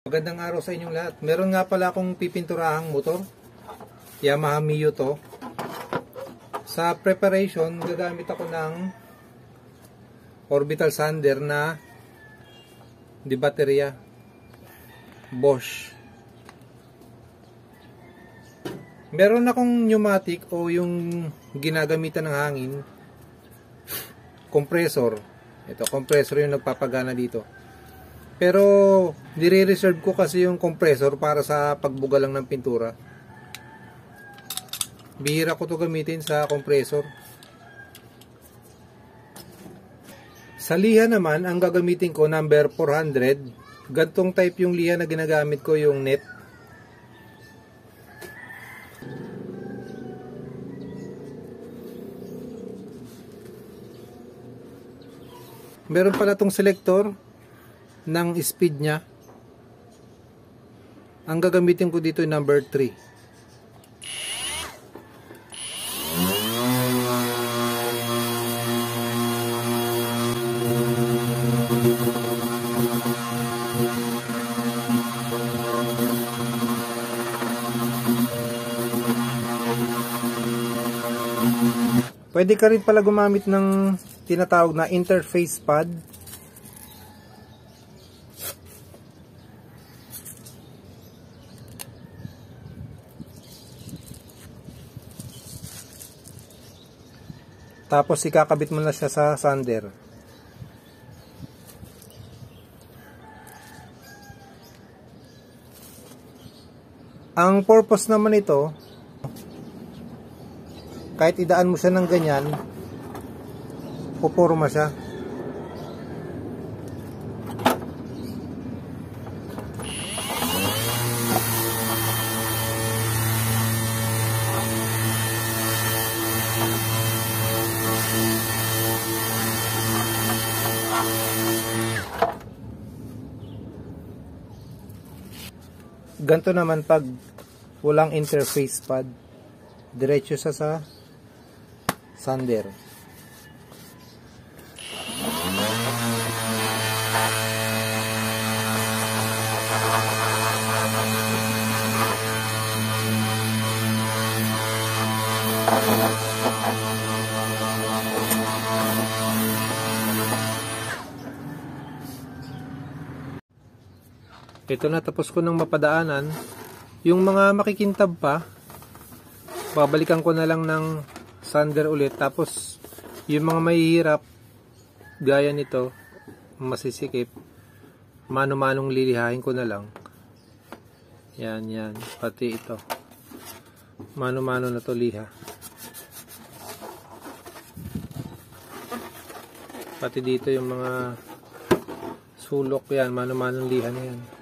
Magandang araw sa inyong lahat. Meron nga pala akong pipinturahang motor. Yamaha Mio to. Sa preparation, gagamit ako ng orbital sander na di baterya. Bosch. Meron akong pneumatic o yung ginagamitan ng hangin. Compressor. Ito, compressor yung nagpapagana dito. Pero nire-reserve ko kasi yung compressor para sa pagbuga lang ng pintura. Bihira ko to gamitin sa compressor. Sa liha naman, ang gagamitin ko number 400. Gantong type yung liha na ginagamit ko, yung net. Meron pala tong selector ng speed nya. Ang gagamitin ko dito ay number 3. Pwede ka rin pala gumamit ng tinatawag na interface pad. Tapos ikakabit mo na siya sa sander. Ang purpose naman ito, kahit idaan mo siya ng ganyan, pupurma siya. Ganto naman pag walang interface pad, diretso sa sander. Ito na, tapos ko nang mapadaanan. Yung mga makikintab pa, babalikan ko na lang ng sander ulit. Tapos yung mga mahihirap gaya nito, masisikip, mano-manong lilihain ko na lang. Yan, pati ito, mano-mano na to liha. Pati dito yung mga sulok, yan, mano-manong liha na yan.